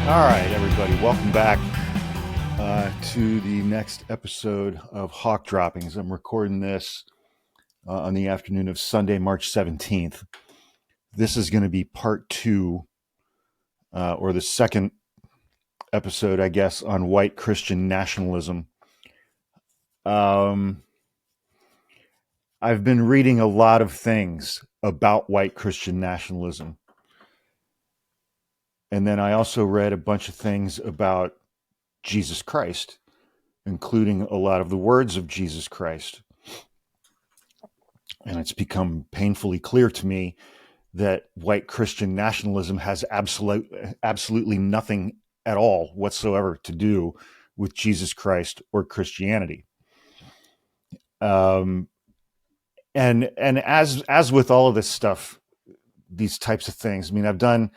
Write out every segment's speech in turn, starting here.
All right, everybody, welcome back to the next episode of Hawk Droppings. I'm recording this on the afternoon of Sunday, March 17th. This is going to be part two, or the second episode, I guess, on white Christian nationalism. I've been reading a lot of things about white Christian nationalism. And then I also read a bunch of things about Jesus Christ, including a lot of the words of Jesus Christ. And it's become painfully clear to me that white Christian nationalism has absolutely nothing at all whatsoever to do with Jesus Christ or Christianity. And as with all of this stuff, these types of things, I mean, I've done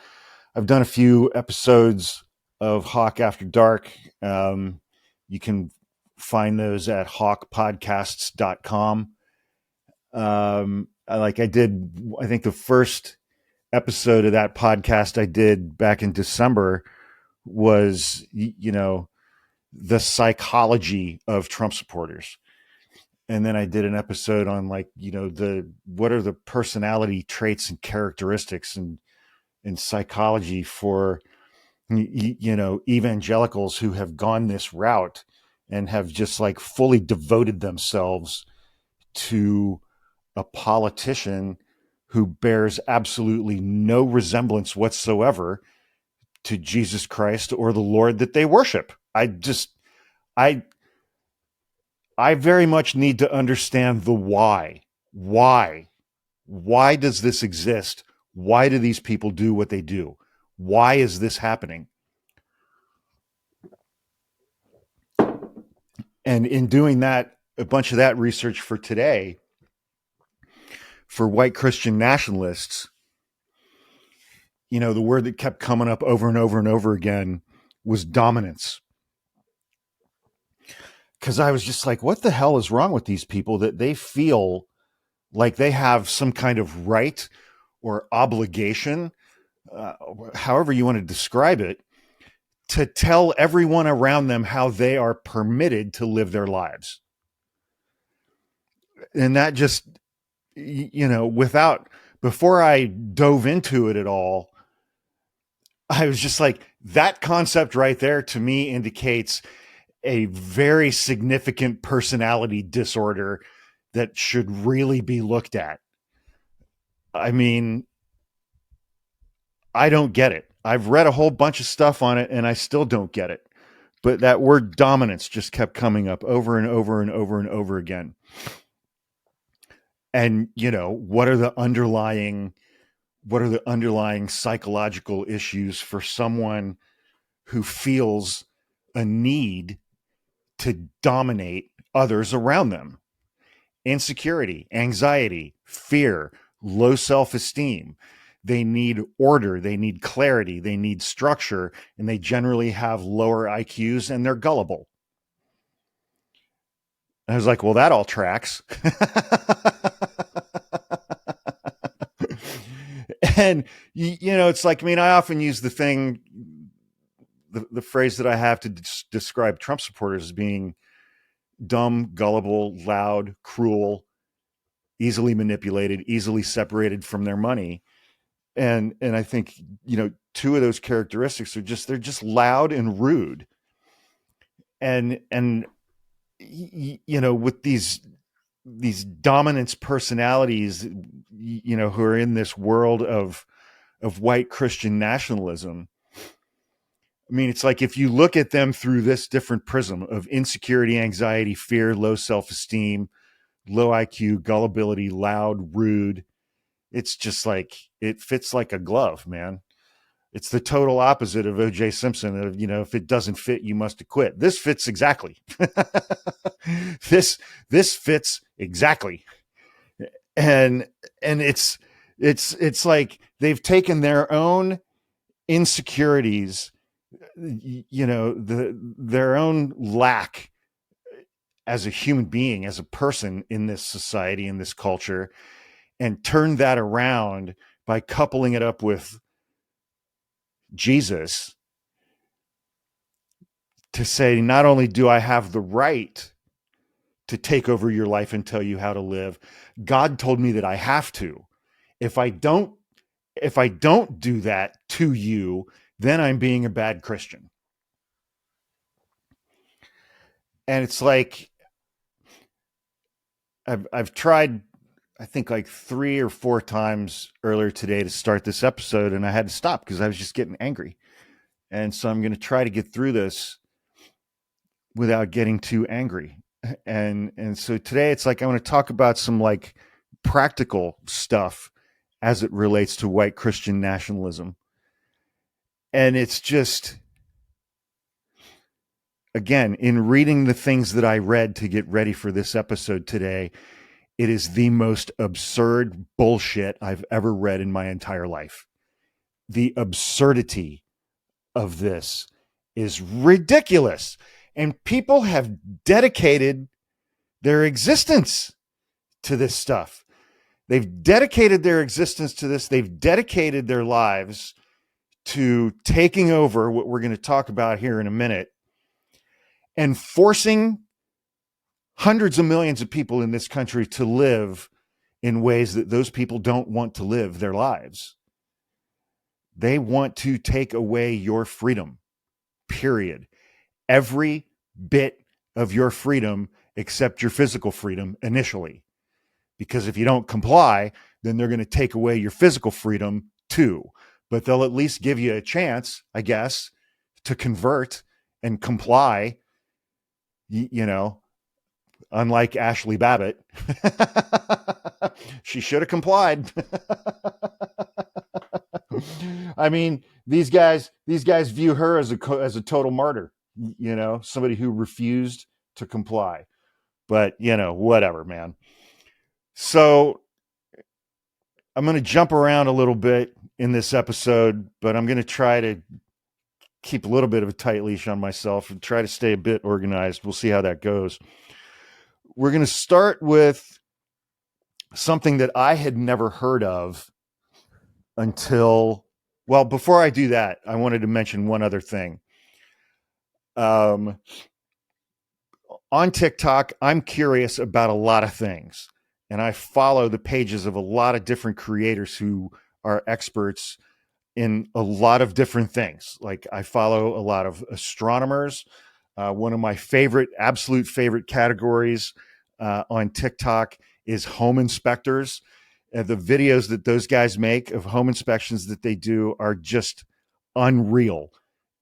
a few episodes of Hawk After Dark. You can find those at hawkpodcasts.com. I think the first episode of that podcast I did back in December was, the psychology of Trump supporters. And then I did an episode on what are the personality traits and characteristics and psychology for, evangelicals who have gone this route and have just fully devoted themselves to a politician who bears absolutely no resemblance whatsoever to Jesus Christ or the Lord that they worship. I very much need to understand the why. Why does this exist? Why do these people do what they do? Why is this happening? And in doing that, a bunch of that research for today, for white Christian nationalists, the word that kept coming up over and over and over again was dominance. Because I was just like, what the hell is wrong with these people that they feel like they have some kind of right or obligation, however you want to describe it, to tell everyone around them how they are permitted to live their lives. And that just, before I dove into it at all, I was just like, that concept right there to me indicates a very significant personality disorder that should really be looked at. I mean, I don't get it. I've read a whole bunch of stuff on it and I still don't get it. But that word dominance just kept coming up over and over and over and over again. And, what are the underlying psychological issues for someone who feels a need to dominate others around them? Insecurity, anxiety, fear, low self-esteem. They need order, they need clarity, they need structure, and they generally have lower IQs and they're gullible. I was like, well, that all tracks. And, it's like, I mean, I often use the phrase that I have to describe Trump supporters as being dumb, gullible, loud, cruel, easily manipulated, easily separated from their money. And I think, two of those characteristics are they're just loud and rude. And with these dominance personalities, who are in this world of white Christian nationalism, I mean, it's like if you look at them through this different prism of insecurity, anxiety, fear, low self-esteem, low IQ, gullibility, loud, rude, it's just like, it fits like a glove, man. It's the total opposite of O.J. Simpson of, if it doesn't fit, you must acquit. This fits exactly. This fits exactly. And it's like they've taken their own insecurities, their own lack as a human being, as a person in this society, in this culture, and turned that around by coupling it up with Jesus to say, not only do I have the right to take over your life and tell you how to live, God told me that I have to. If I don't do that to you, then I'm being a bad Christian. And it's like, I've tried, I think like 3 or 4 times earlier today to start this episode, and I had to stop because I was just getting angry. And so I'm going to try to get through this without getting too angry. And so today it's like I want to talk about some like practical stuff as it relates to white Christian nationalism. And it's just, again, in reading the things that I read to get ready for this episode today, it is the most absurd bullshit I've ever read in my entire life. The absurdity of this is ridiculous. And people have dedicated their existence to this stuff. They've dedicated their existence to this. They've dedicated their lives to taking over what we're going to talk about here in a minute and forcing hundreds of millions of people in this country to live in ways that those people don't want to live their lives. They want to take away your freedom, period. Every bit of your freedom except your physical freedom initially. Because if you don't comply, then they're going to take away your physical freedom too. But they'll at least give you a chance, I guess, to convert and comply, you know, unlike Ashley Babbitt. She should have complied. I mean, these guys view her as a total martyr, you know, somebody who refused to comply. But, you know, whatever, man. So I'm going to jump around a little bit in this episode, but I'm going to try to keep a little bit of a tight leash on myself and try to stay a bit organized. We'll see how that goes. We're going to start with something that I had never heard of until, well, before I do that, I wanted to mention one other thing. On TikTok, I'm curious about a lot of things, and I follow the pages of a lot of different creators who are experts in a lot of different things. Like I follow a lot of astronomers. One of my absolute favorite categories on TikTok is home inspectors. The videos that those guys make of home inspections that they do are just unreal.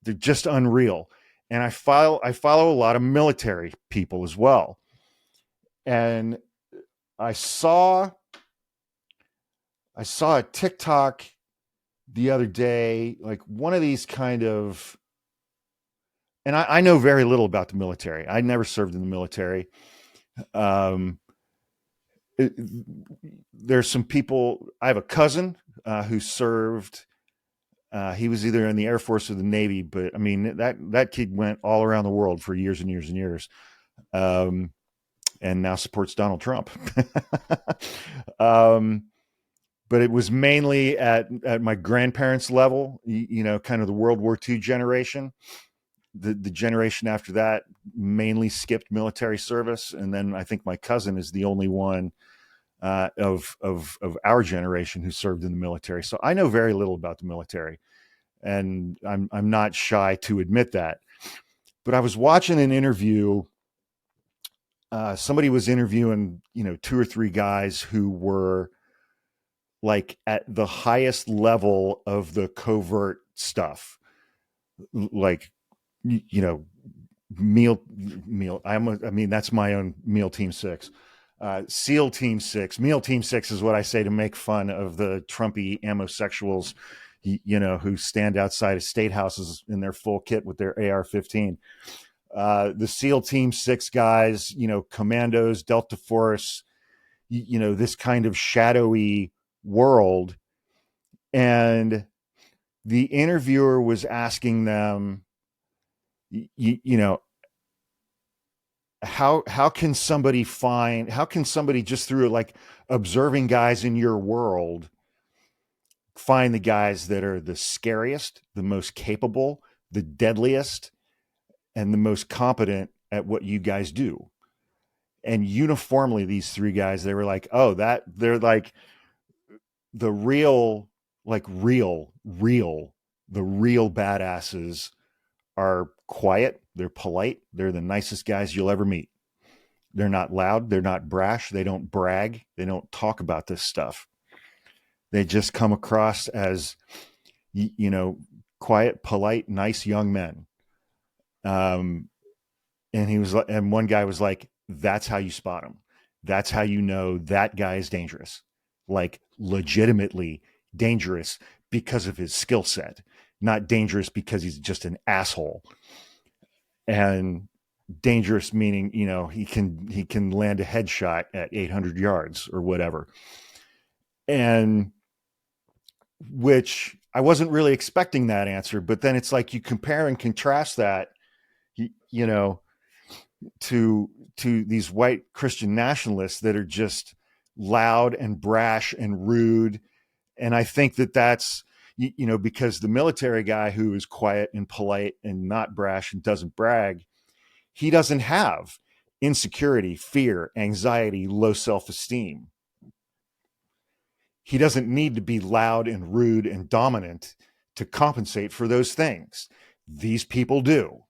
They're just unreal. And I follow a lot of military people as well. And I saw a TikTok the other day, like one of these kind of, and I know very little about the military. I never served in the military. There's some people, I have a cousin who served, he was either in the Air Force or the Navy, but I mean, that kid went all around the world for years and years and years. And now supports Donald Trump. But it was mainly at my grandparents' level, you know, kind of the World War II generation. The generation after that mainly skipped military service. And then I think my cousin is the only one of our generation who served in the military. So I know very little about the military, and I'm not shy to admit that. But I was watching an interview. Somebody was interviewing, you know, 2 or 3 guys who were like at the highest level of the covert stuff, like, you know, meal. I mean, that's my own meal team 6, SEAL team 6, meal team 6 is what I say to make fun of the Trumpy amosexuals, you know, who stand outside of state houses in their full kit with their AR-15. The SEAL team 6 guys, you know, commandos, Delta Force, you know, this kind of shadowy world. And the interviewer was asking them, you know, how can somebody just through like observing guys in your world find the guys that are the scariest, the most capable, the deadliest, and the most competent at what you guys do. And uniformly, these three guys, they were like, oh, they're like the real, the real badasses are quiet, they're polite, they're the nicest guys you'll ever meet. They're not loud, they're not brash, they don't brag, they don't talk about this stuff. They just come across as, quiet, polite, nice young men. And one guy was like, that's how you spot him. That's how you know that guy is dangerous, like legitimately dangerous because of his skill set, not dangerous because he's just an asshole. And dangerous meaning, he can land a headshot at 800 yards or whatever. And which I wasn't really expecting that answer, but then it's like you compare and contrast that, to these white Christian nationalists that are just loud and brash and rude. And I think that's, because the military guy who is quiet and polite and not brash and doesn't brag, he doesn't have insecurity, fear, anxiety, low self-esteem. He doesn't need to be loud and rude and dominant to compensate for those things. These people do.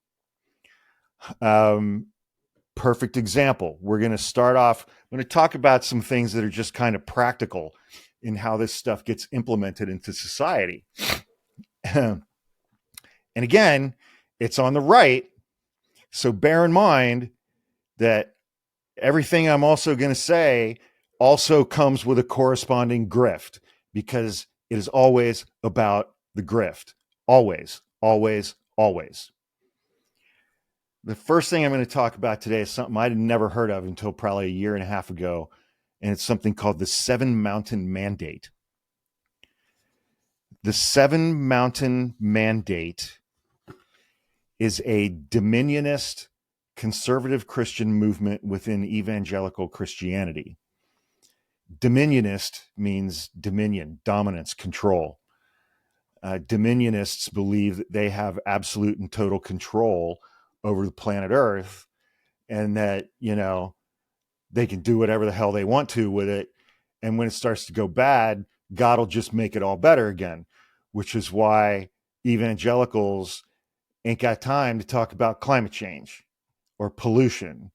Perfect example. We're going to start off, I'm going to talk about some things that are just kind of practical in how this stuff gets implemented into society. And again, it's on the right. So bear in mind that everything I'm also going to say also comes with a corresponding grift, because it is always about the grift. Always, always, always. The first thing I'm going to talk about today is something I'd never heard of until probably a year and a half ago, and it's something called the Seven Mountain Mandate. The Seven Mountain Mandate is a dominionist conservative Christian movement within evangelical Christianity. Dominionist means dominion, dominance, control. Dominionists believe that they have absolute and total control over the planet Earth, and that, they can do whatever the hell they want to with it. And when it starts to go bad, God will just make it all better again, which is why evangelicals ain't got time to talk about climate change or pollution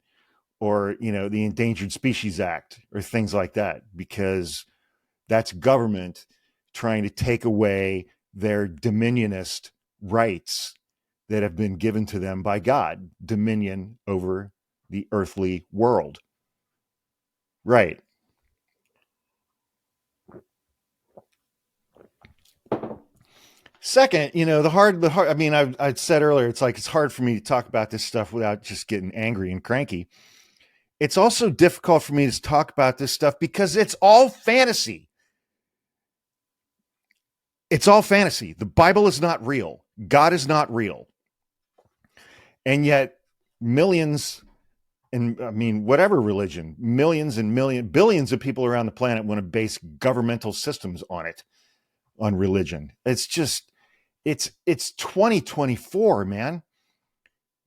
or, the Endangered Species Act or things like that, because that's government trying to take away their dominionist rights that have been given to them by God, dominion over the earthly world. Right. Second, I mean, I'd said earlier, it's hard for me to talk about this stuff without just getting angry and cranky. It's also difficult for me to talk about this stuff because it's all fantasy. It's all fantasy. The Bible is not real. God is not real. And yet millions, and I mean, whatever religion, millions and billions of people around the planet want to base governmental systems on it, on religion. It's just, it's 2024, man.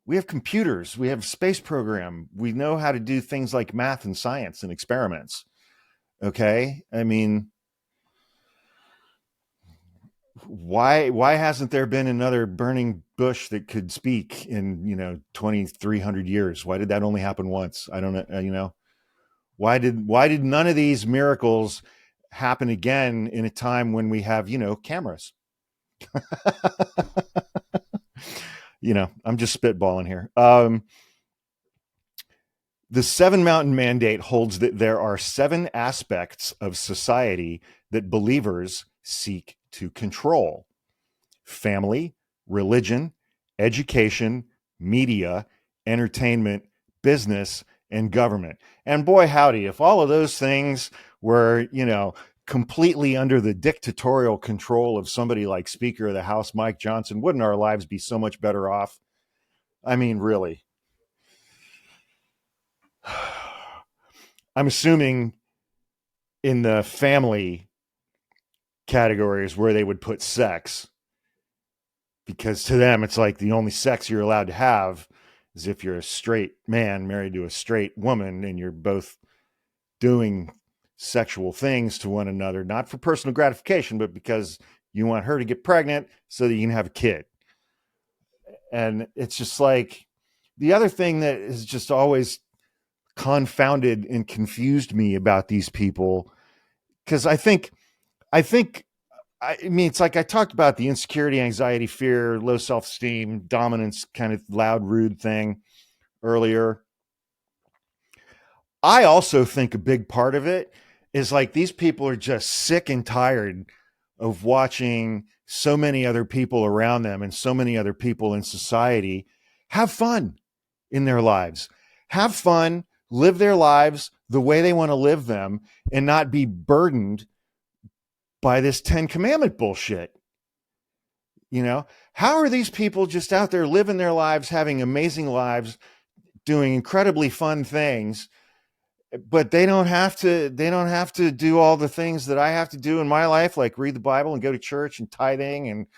We have computers, we have a space program, we know how to do things like math and science and experiments. Okay. I mean, why hasn't there been another burning bush that could speak in 2,300 years? Why did that only happen once? I don't know. Why did none of these miracles happen again in a time when we have cameras? I'm just spitballing here. The Seven Mountain Mandate holds that there are 7 aspects of society that believers seek to control: family, religion, education, media, entertainment, business, and government. And boy, howdy, if all of those things were, completely under the dictatorial control of somebody like Speaker of the House, Mike Johnson, wouldn't our lives be so much better off? I mean, really. I'm assuming in the family categories where they would put sex, because to them, it's like the only sex you're allowed to have is if you're a straight man married to a straight woman and you're both doing sexual things to one another, not for personal gratification, but because you want her to get pregnant so that you can have a kid. And it's just like the other thing that is just always confounded and confused me about these people, because I mean, it's like I talked about the insecurity, anxiety, fear, low self-esteem, dominance, kind of loud, rude thing earlier. I also think a big part of it is like these people are just sick and tired of watching so many other people around them and so many other people in society have fun in their lives, have fun, live their lives the way they want to live them, and not be burdened by this 10 commandment bullshit. You know, how are these people just out there living their lives, having amazing lives, doing incredibly fun things, but they don't have to do all the things that I have to do in my life, like read the Bible and go to church and tithing and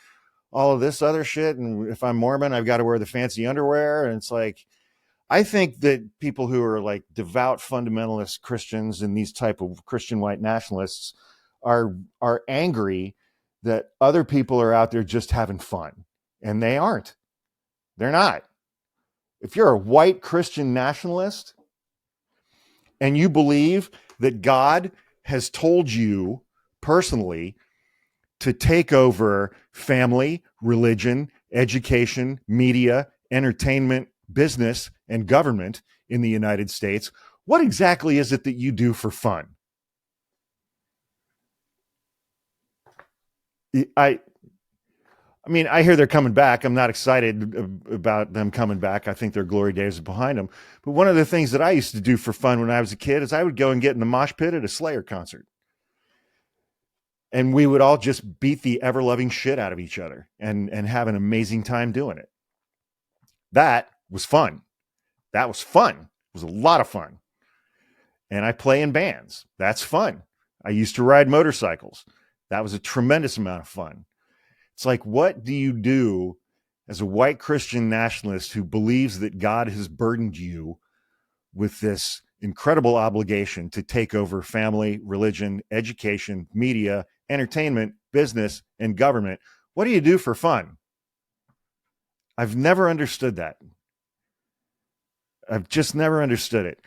all of this other shit. And if I'm Mormon, I've got to wear the fancy underwear. And it's like, I think that people who are like devout fundamentalist Christians and these type of Christian white nationalists are angry that other people are out there just having fun, and they aren't. They're not. If you're a white Christian nationalist and you believe that God has told you personally to take over family, religion, education, media, entertainment, business, and government in the United States, what exactly is it that you do for fun? I mean, I hear they're coming back. I'm not excited about them coming back. I think their glory days are behind them. But one of the things that I used to do for fun when I was a kid is I would go and get in the mosh pit at a Slayer concert. And we would all just beat the ever-loving shit out of each other and have an amazing time doing it. That was fun. That was fun. It was a lot of fun. And I play in bands. That's fun. I used to ride motorcycles. That was a tremendous amount of fun. It's like, what do you do as a white Christian nationalist who believes that God has burdened you with this incredible obligation to take over family, religion, education, media, entertainment, business, and government? What do you do for fun? I've never understood that. I've just never understood it.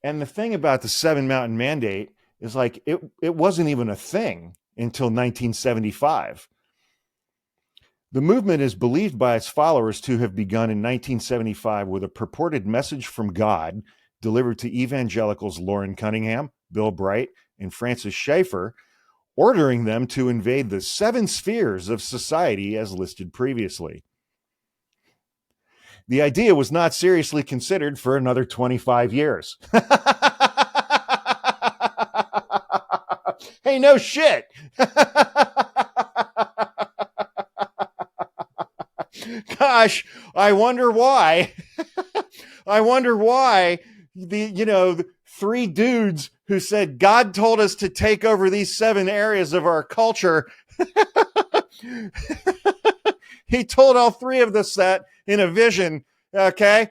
And the thing about the 7 Mountain Mandate is like, it wasn't even a thing until 1975. The movement is believed by its followers to have begun in 1975 with a purported message from God delivered to evangelicals Lauren Cunningham, Bill Bright, and Francis Schaeffer, ordering them to invade the 7 spheres of society as listed previously. The idea was not seriously considered for another 25 years. Hey, no shit. Gosh, I wonder why. I wonder why the 3 dudes who said God told us to take over these 7 areas of our culture. He told all 3 of us that in a vision. Okay.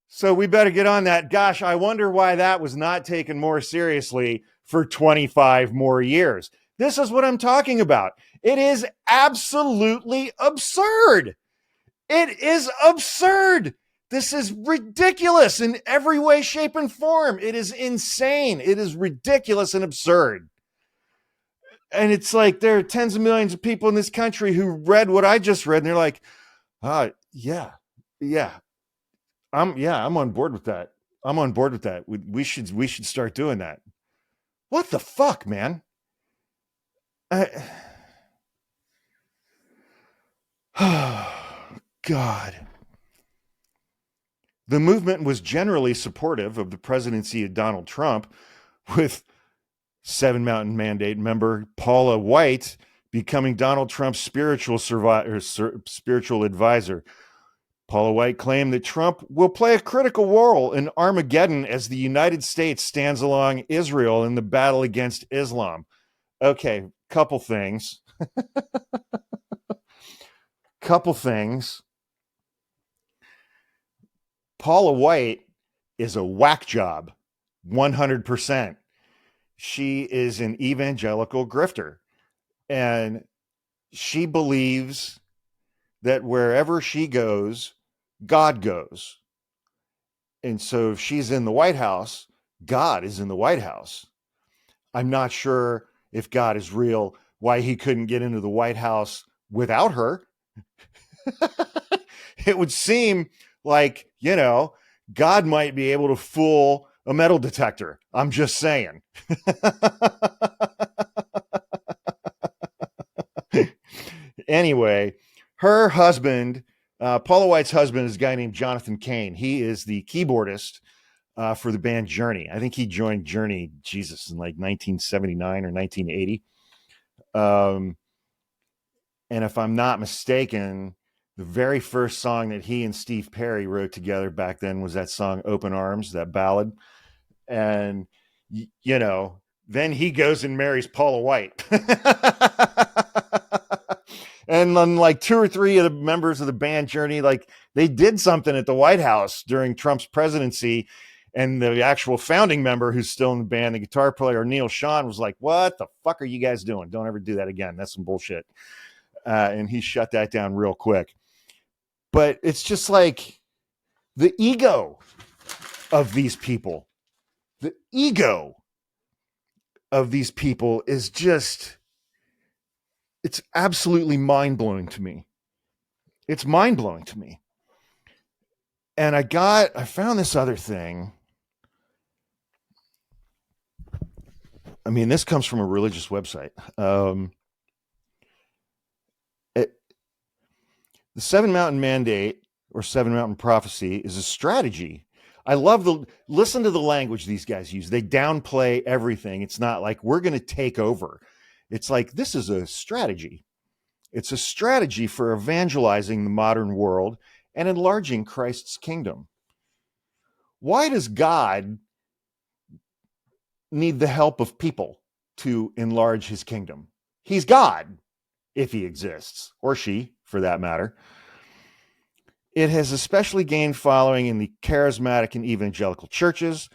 So we better get on that. Gosh, I wonder why that was not taken more seriously for 25 more years. This is what I'm talking about. It is absolutely absurd. It is absurd. This is ridiculous in every way, shape, and form. It is insane. It is ridiculous and absurd. And it's like there are tens of millions of people in this country who read what I just read, and they're like, yeah. I'm on board with that. I'm on board with that. We should start doing that. What the fuck, man? God. The movement was generally supportive of the presidency of Donald Trump, with 7 Mountain Mandate member Paula White becoming Donald Trump's spiritual advisor. Paula White claimed that Trump will play a critical role in Armageddon as the United States stands along Israel in the battle against Islam. Okay, couple things. Couple things. Paula White is a whack job, 100%. She is an evangelical grifter, and she believes that wherever she goes, God goes. And so if she's in the White House, God is in the White House. I'm not sure if God is real, why he couldn't get into the White House without her. It would seem like, God might be able to fool a metal detector. I'm just saying. Anyway, her husband, Paula White's husband, is a guy named Jonathan Cain. He is the keyboardist for the band Journey. I think he joined Journey, Jesus, in like 1979 or 1980. And if I'm not mistaken, the very first song that he and Steve Perry wrote together back then was that song Open Arms, that ballad. And, then he goes and marries Paula White. And then like 2 or 3 of the members of the band Journey, like they did something at the White House during Trump's presidency. And the actual founding member who's still in the band, the guitar player, Neil Sean, was like, what the fuck are you guys doing? Don't ever do that again. That's some bullshit. And he shut that down real quick. But it's just like the ego of these people. The ego of these people is just, it's absolutely mind-blowing to me. It's mind-blowing to me. And I found this other thing. I mean, this comes from a religious website. The Seven Mountain Mandate or Seven Mountain Prophecy is a strategy. I love listen to the language these guys use. They downplay everything. It's not like we're going to take over. It's like, this is a strategy. It's a strategy for evangelizing the modern world and enlarging Christ's kingdom. Why does God need the help of people to enlarge his kingdom? He's God, if he exists, or she, for that matter. It has especially gained following in the charismatic and evangelical churches.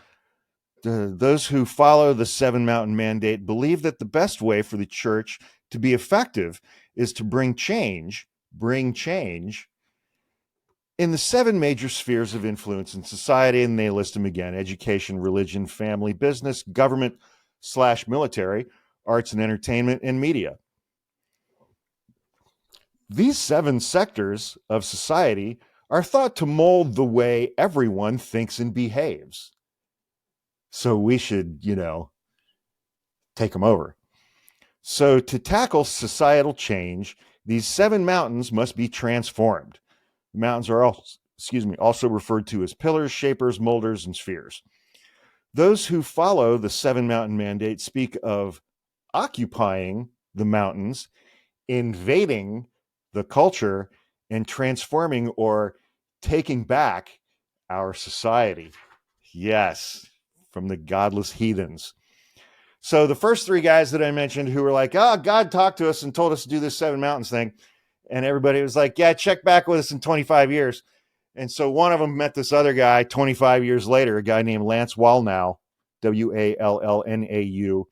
Those who follow the Seven Mountain Mandate believe that the best way for the church to be effective is to bring change in the 7 major spheres of influence in society, and they list them again: education, religion, family, business, government/military, arts and entertainment, and media. These 7 sectors of society are thought to mold the way everyone thinks and behaves. So we should, take them over. So to tackle societal change, these 7 mountains must be transformed. The mountains are also referred to as pillars, shapers, molders, and spheres. Those who follow the Seven Mountain Mandate speak of occupying the mountains, invading the culture, and transforming or taking back our society. Yes, from the godless heathens. So the first 3 guys that I mentioned who were like, God talked to us and told us to do this 7 mountains thing. And everybody was like, yeah, check back with us in 25 years. And so one of them met this other guy 25 years later, a guy named Lance Wallnau, Wallnau.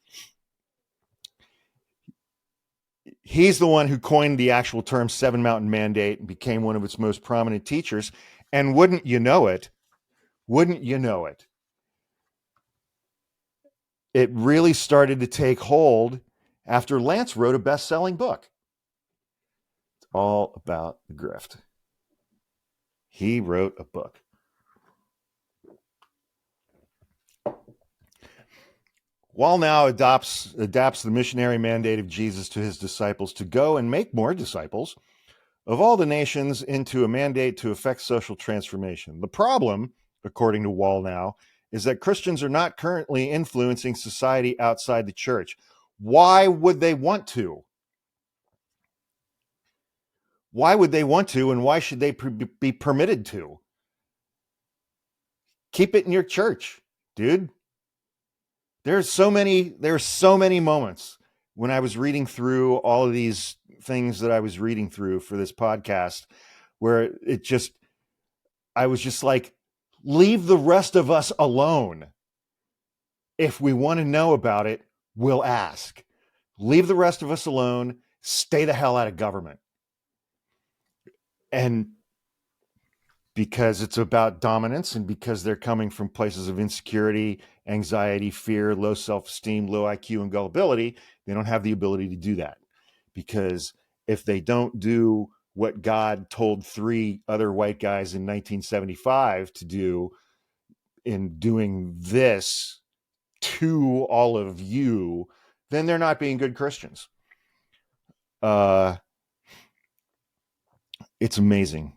He's the one who coined the actual term Seven Mountain Mandate and became one of its most prominent teachers. And wouldn't you know it, it really started to take hold after Lance wrote a best-selling book. It's all about the grift. He wrote a book. Wallnau adapts the missionary mandate of Jesus to his disciples to go and make more disciples of all the nations into a mandate to effect social transformation. The problem, according to Wallnau, is that Christians are not currently influencing society outside the church. Why would they want to? Why would they want to, and why should they be permitted to? Keep it in your church, dude. There's so many moments when I was reading through all of these things that I was reading through for this podcast where I was just like, leave the rest of us alone. If we want to know about it, we'll ask. Leave the rest of us alone. Stay the hell out of government. And because it's about dominance and because they're coming from places of insecurity, anxiety, fear, low self-esteem, low IQ, and gullibility, they don't have the ability to do that. Because if they don't do what God told 3 other white guys in 1975 to do in doing this to all of you, then they're not being good Christians. It's amazing.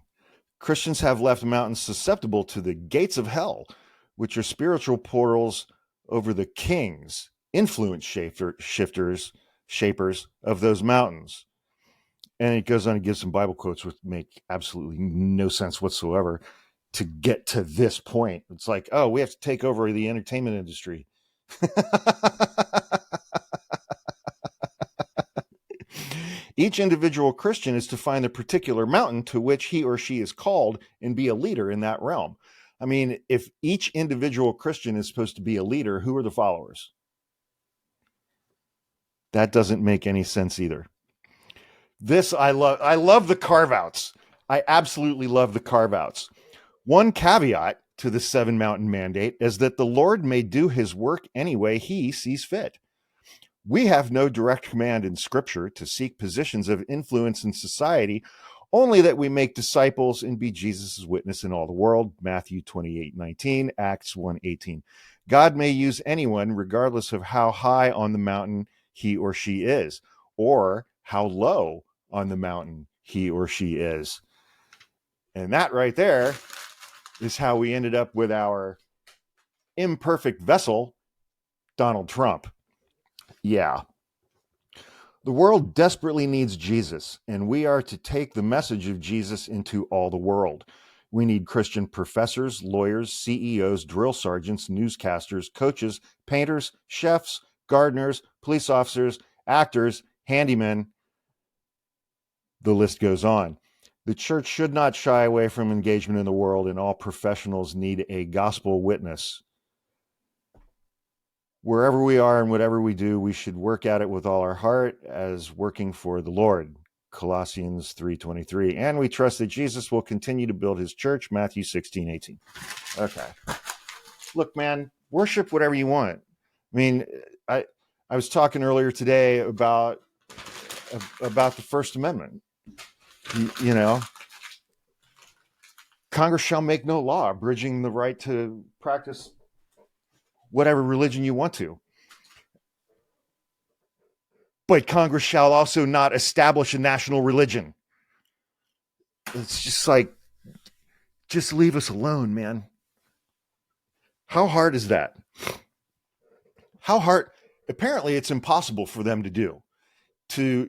Christians have left mountains susceptible to the gates of hell, which are spiritual portals over the kings, influence shapers of those mountains. And it goes on to give some Bible quotes which make absolutely no sense whatsoever to get to this point. It's like, oh, we have to take over the entertainment industry. Each individual Christian is to find the particular mountain to which he or she is called and be a leader in that realm. I mean, if each individual Christian is supposed to be a leader, who are the followers? That doesn't make any sense either. This I love. I love the carve-outs. I absolutely love the carve-outs. One caveat to the 7 mountain mandate is that the Lord may do his work any way he sees fit. We have no direct command in Scripture to seek positions of influence in society, only that we make disciples and be Jesus' witness in all the world. Matthew 28:19, Acts 1:18. God may use anyone regardless of how high on the mountain he or she is, or how low on the mountain he or she is. And that right there is how we ended up with our imperfect vessel, Donald Trump. Yeah. The world desperately needs Jesus, and we are to take the message of Jesus into all the world. We need Christian professors, lawyers, CEOs, drill sergeants, newscasters, coaches, painters, chefs, gardeners, police officers, actors, handymen. The list goes on. The church should not shy away from engagement in the world, and all professionals need a gospel witness. Wherever we are and whatever we do, we should work at it with all our heart as working for the Lord. Colossians 3:23. And we trust that Jesus will continue to build his church. Matthew 16:18. Okay. Look, man, worship whatever you want. I mean, I was talking earlier today about the First Amendment. You know, Congress shall make no law abridging the right to practice whatever religion you want to. But Congress shall also not establish a national religion. It's just like, just leave us alone, man. How hard is that? How hard? Apparently, it's impossible for them to do. To,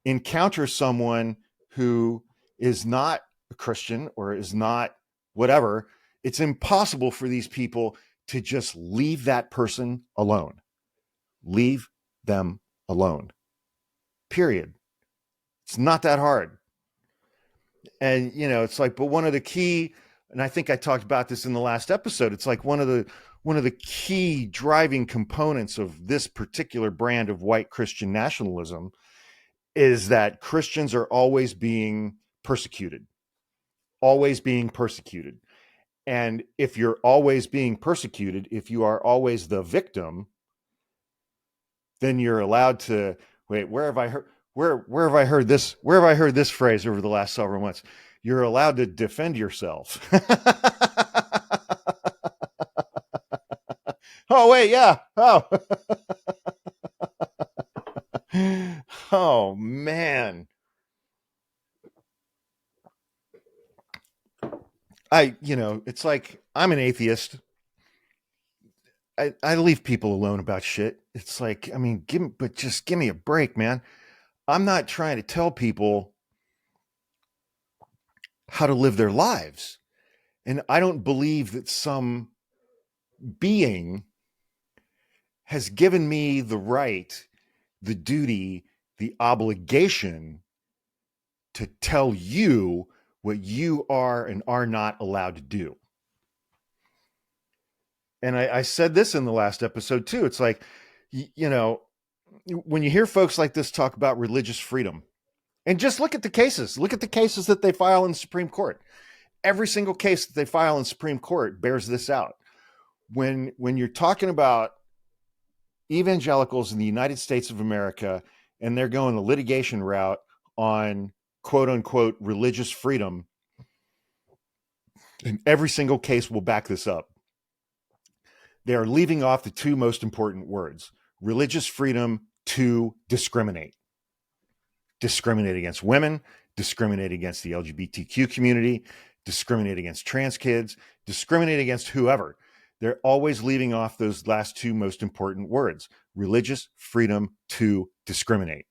encounter someone who is not a Christian or is not whatever. It's impossible for these people to just leave that person alone. Leave them alone. Period. It's not that hard. And, it's like, but one of the key, and I think I talked about this in the last episode, it's like one of the key driving components of this particular brand of white Christian nationalism is that Christians are always being persecuted. Always being persecuted. And if you're always being persecuted, if you are always the victim, then you're allowed to wait. Where have I heard this phrase over the last several months? You're allowed to defend yourself. Oh wait, yeah. Oh, oh man. It's like I'm an atheist. I leave people alone about shit. It's like, I mean, just give me a break, man. I'm not trying to tell people how to live their lives. And I don't believe that some being has given me the right, the duty, the obligation to tell you what you are and are not allowed to do. And I said this in the last episode too. It's like, when you hear folks like this talk about religious freedom, and just look at the cases that they file in the Supreme Court. Every single case that they file in the Supreme Court bears this out. When you're talking about evangelicals in the United States of America, and they're going the litigation route on quote unquote religious freedom, and every single case will back this up. They are leaving off the two most important words: religious freedom to discriminate. Discriminate against women, discriminate against the LGBTQ community, discriminate against trans kids, discriminate against whoever. They're always leaving off those last two most important words: religious freedom to discriminate.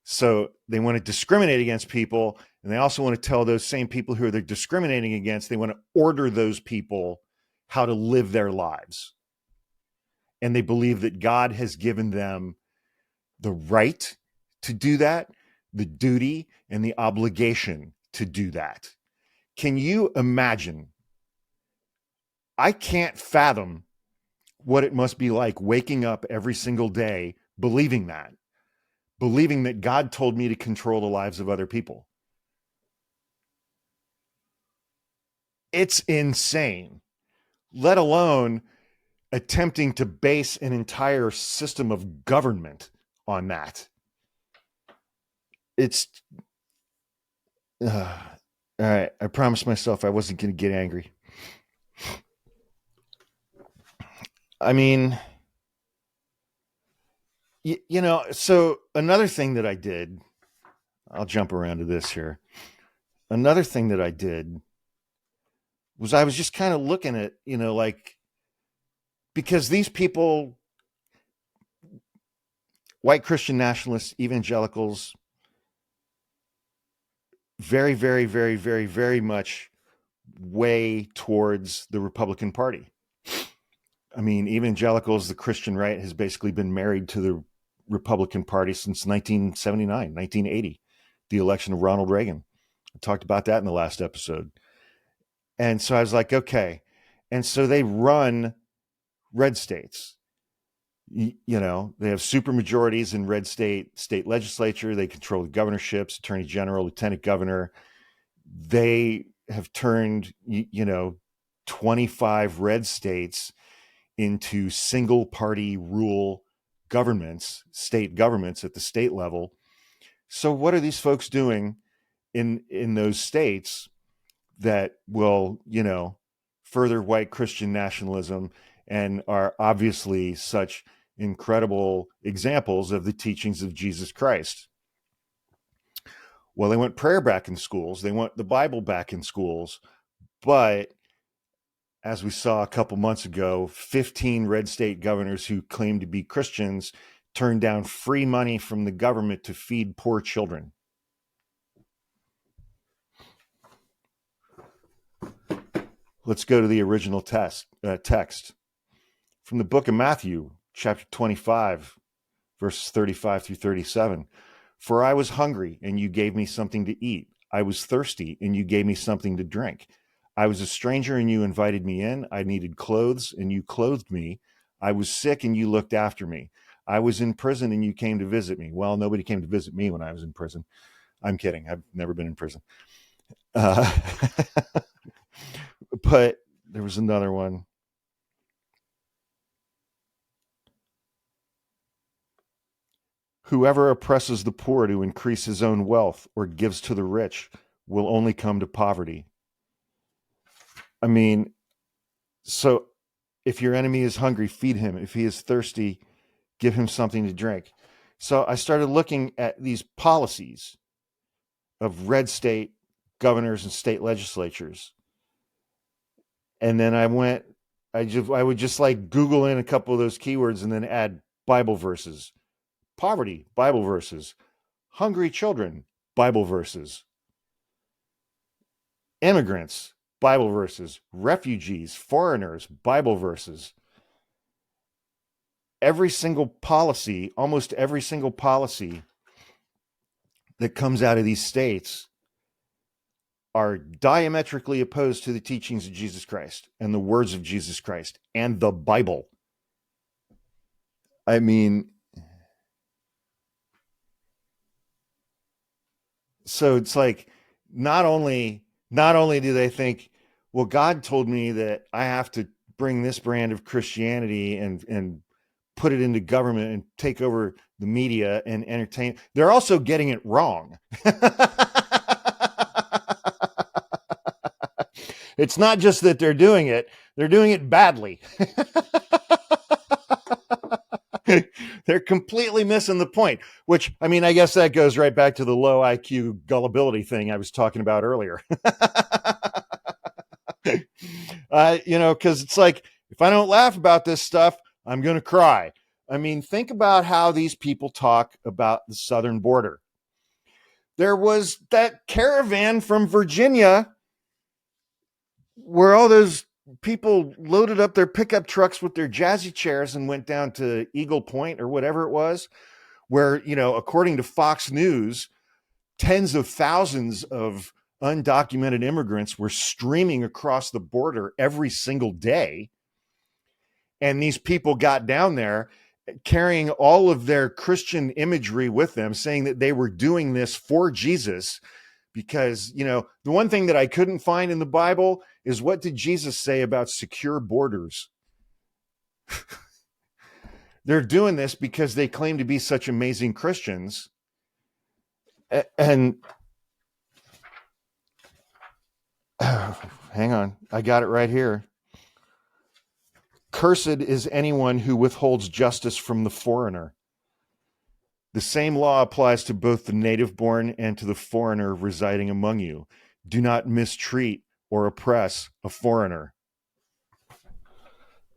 So they want to discriminate against people, and they also want to tell those same people who they're discriminating against, they want to order those people how to live their lives. And they believe that God has given them the right to do that, the duty, and the obligation to do that. Can you imagine? I can't fathom what it must be like waking up every single day believing that God told me to control the lives of other people. It's insane, let alone attempting to base an entire system of government on that. It's all right. I promised myself I wasn't going to get angry. I mean, so another thing that I did, I'll jump around to this here. Another thing that I did was I was just kind of looking at, because these people, white Christian nationalists, evangelicals, very, very, very, very, very much way towards the Republican Party. I mean, evangelicals, the Christian right, has basically been married to the Republican Party since 1979, 1980, the election of Ronald Reagan. I talked about that in the last episode. And so I was like, okay. And so they run red states. They have super majorities in red state legislature. They control the governorships, attorney general, lieutenant governor. They have turned, 25 red states into single party rule governments, state governments at the state level. So what are these folks doing in those states that will, further white Christian nationalism and are obviously such incredible examples of the teachings of Jesus Christ? Well, they want prayer back in schools. They want the Bible back in schools. But as we saw a couple months ago, 15 red state governors who claim to be Christians turned down free money from the government to feed poor children. Let's go to the original text from the book of Matthew, chapter 25, verses 35 through 37. For I was hungry, and you gave me something to eat. I was thirsty, and you gave me something to drink. I was a stranger, and you invited me in. I needed clothes, and you clothed me. I was sick, and you looked after me. I was in prison, and you came to visit me. Well, nobody came to visit me when I was in prison. I'm kidding. I've never been in prison. But there was another one. Whoever oppresses the poor to increase his own wealth or gives to the rich will only come to poverty. I mean, so if your enemy is hungry, feed him. If he is thirsty, give him something to drink. So I started looking at these policies of red state governors and state legislatures. And then I would just like Google in a couple of those keywords and then add Bible verses. Poverty, Bible verses. Hungry children, Bible verses. Immigrants, Bible verses. Refugees, foreigners, Bible verses. every single policy, almost every single policy that comes out of these states are diametrically opposed to the teachings of Jesus Christ and the words of Jesus Christ and the Bible. I mean, so it's like not only do they think, well, God told me that I have to bring this brand of Christianity and put it into government and take over the media and entertain, they're also getting it wrong. It's not just that they're doing it badly. They're completely missing the point, which, I mean, I guess that goes right back to the low IQ gullibility thing I was talking about earlier. Because it's like, if I don't laugh about this stuff, I'm going to cry. I mean, think about how these people talk about the southern border. There was that caravan from Virginia where all those people loaded up their pickup trucks with their jazzy chairs and went down to Eagle Point or whatever it was, where, according to Fox News, tens of thousands of undocumented immigrants were streaming across the border every single day. And these people got down there carrying all of their Christian imagery with them, saying that they were doing this for Jesus. Because, the one thing that I couldn't find in the Bible is, what did Jesus say about secure borders? They're doing this because they claim to be such amazing Christians. And hang on, I got it right here. Cursed is anyone who withholds justice from the foreigner. The same law applies to both the native born and to the foreigner residing among you. Do not mistreat or oppress a foreigner.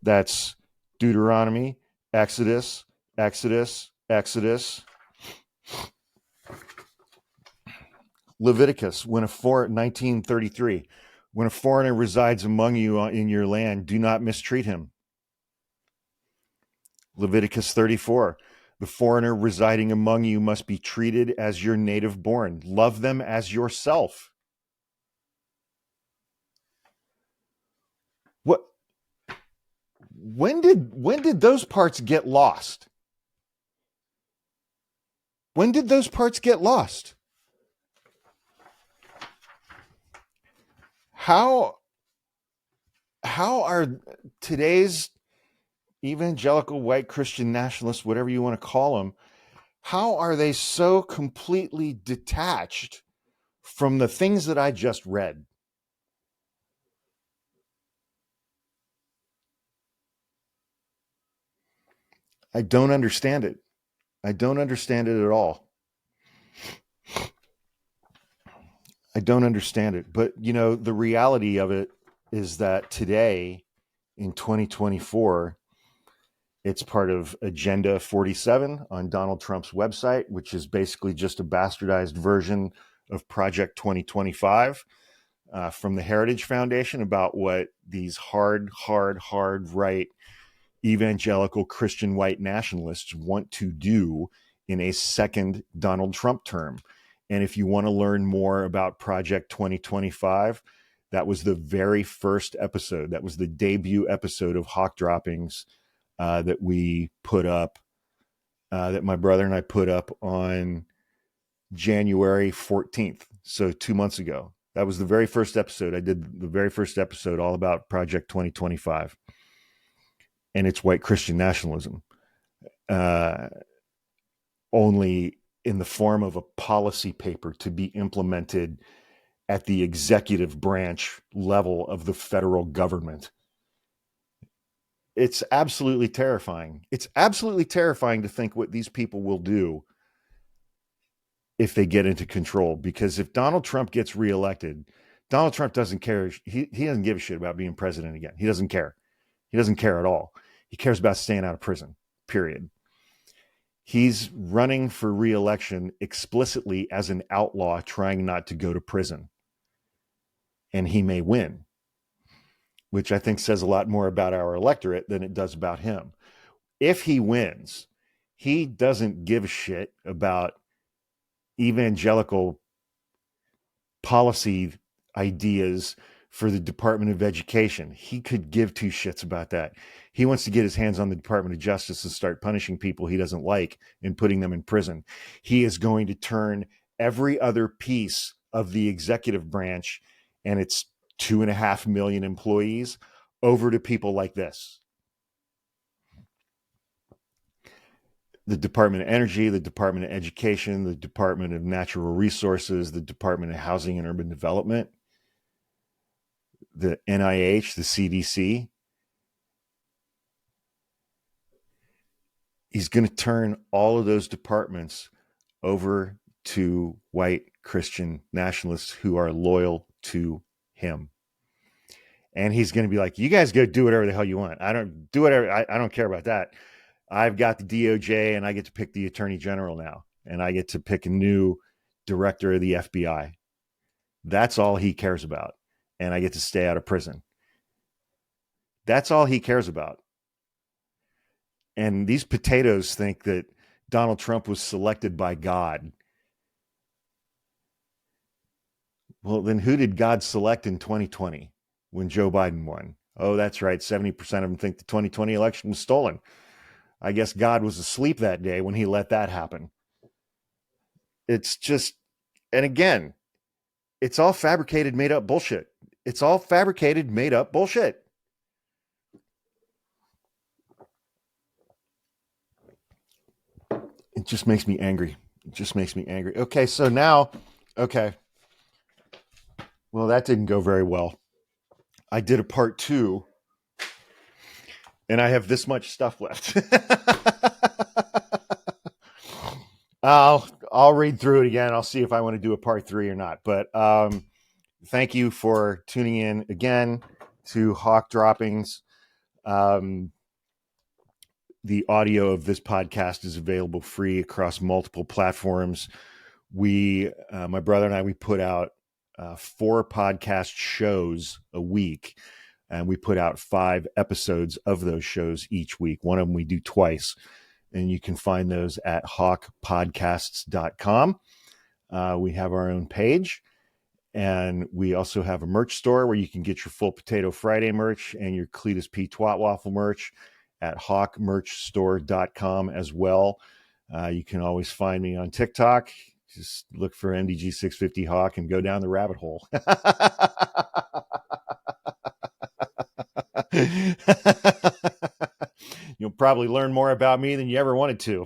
That's Deuteronomy, Exodus, Leviticus, 1933. When a foreigner resides among you in your land, do not mistreat him. Leviticus 34. The foreigner residing among you must be treated as your native born. Love them as yourself. What? When did those parts get lost? When did those parts get lost? How are today's evangelical white Christian nationalists, whatever you want to call them, how are they so completely detached from the things that I just read? I don't understand it. I don't understand it at all. I don't understand it. But, the reality of it is that today, in 2024, it's part of Agenda 47 on Donald Trump's website, which is basically just a bastardized version of Project 2025 from the Heritage Foundation, about what these hard right evangelical Christian white nationalists want to do in a second Donald Trump term. And if you want to learn more about Project 2025, that was the very first episode. That was the debut episode of Hawk Droppings that we put up, that my brother and I put up on January 14th. So 2 months ago. That was the very first episode. I did the very first episode all about Project 2025 and its white Christian nationalism, only in the form of a policy paper to be implemented at the executive branch level of the federal government. It's absolutely terrifying. It's absolutely terrifying to think what these people will do if they get into control. Because if Donald Trump gets reelected, Donald Trump doesn't care. He doesn't give a shit about being president again. He doesn't care. He doesn't care at all. He cares about staying out of prison, period. He's running for reelection explicitly as an outlaw trying not to go to prison. And he may win, which I think says a lot more about our electorate than it does about him. if he wins, he doesn't give a shit about evangelical policy ideas for the Department of Education. He could give two shits about that. He wants to get his hands on the Department of Justice and start punishing people he doesn't like and putting them in prison. He is going to turn every other piece of the executive branch and its 2.5 million employees over to people like this. The Department of Energy, the Department of Education, the Department of Natural Resources, the Department of Housing and Urban Development, the NIH, the CDC. He's going to turn all of those departments over to white Christian nationalists who are loyal to him. And he's going to be like, you guys go do whatever the hell you want. I don't do whatever. I don't care about that. I've got the DOJ and I get to pick the attorney general now. And I get to pick a new director of the FBI. That's all he cares about. And I get to stay out of prison. That's all he cares about. And these potatoes think that Donald Trump was selected by God. Well, then who did God select in 2020 when Joe Biden won? Oh, that's right. 70% of them think the 2020 election was stolen. I guess God was asleep that day when he let that happen. It's just, and again, it's all fabricated, made up bullshit. It's all fabricated, made up bullshit. It just makes me angry. It just makes me angry. Okay, so now, okay. Well, that didn't go very well. I did a part 2, and I have this much stuff left. I'll read through it again. I'll see if I want to do a part 3 or not. But thank you for tuning in again to Hawk Droppings. The audio of this podcast is available free across multiple platforms. My brother and I, we put out 4 podcast shows a week, and we put out 5 episodes of those shows each week. One of them we do twice, and you can find those at hawkpodcasts.com. We have our own page, and we also have a merch store where you can get your Full Potato Friday merch and your Cletus P. Twat Waffle merch at hawkmerchstore.com as well. You can always find me on TikTok. Just look for MDG650 Hawk and go down the rabbit hole. You'll probably learn more about me than you ever wanted to.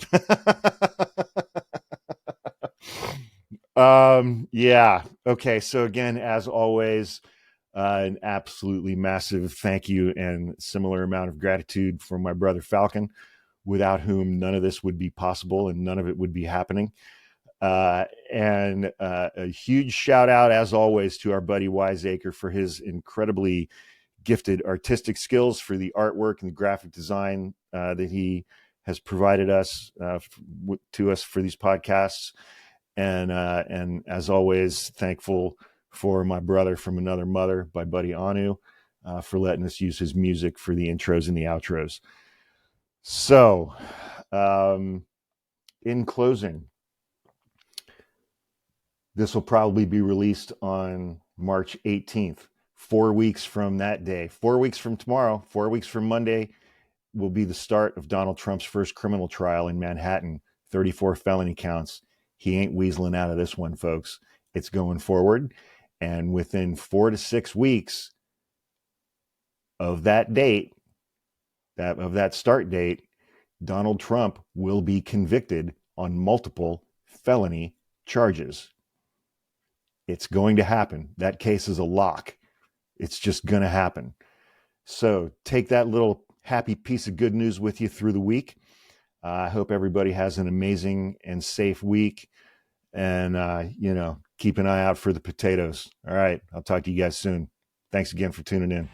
Yeah. Okay. So again, as always, an absolutely massive thank you and similar amount of gratitude for my brother Falcon, without whom none of this would be possible and none of it would be happening. And a huge shout out, as always, to our buddy Wiseacre for his incredibly gifted artistic skills, for the artwork and the graphic design that he has provided us to us for these podcasts. And as always, thankful for my brother from another mother, my buddy Anu, for letting us use his music for the intros and the outros. So, in closing, this will probably be released on March 18th, 4 weeks from that day. 4 weeks from tomorrow, 4 weeks from Monday, will be the start of Donald Trump's first criminal trial in Manhattan, 34 felony counts. He ain't weaseling out of this one, folks. It's going forward. And within 4 to 6 weeks of that date, of that start date, Donald Trump will be convicted on multiple felony charges. It's going to happen. That case is a lock. It's just going to happen. So take that little happy piece of good news with you through the week. I hope everybody has an amazing and safe week. And, keep an eye out for the potatoes. All right. I'll talk to you guys soon. Thanks again for tuning in.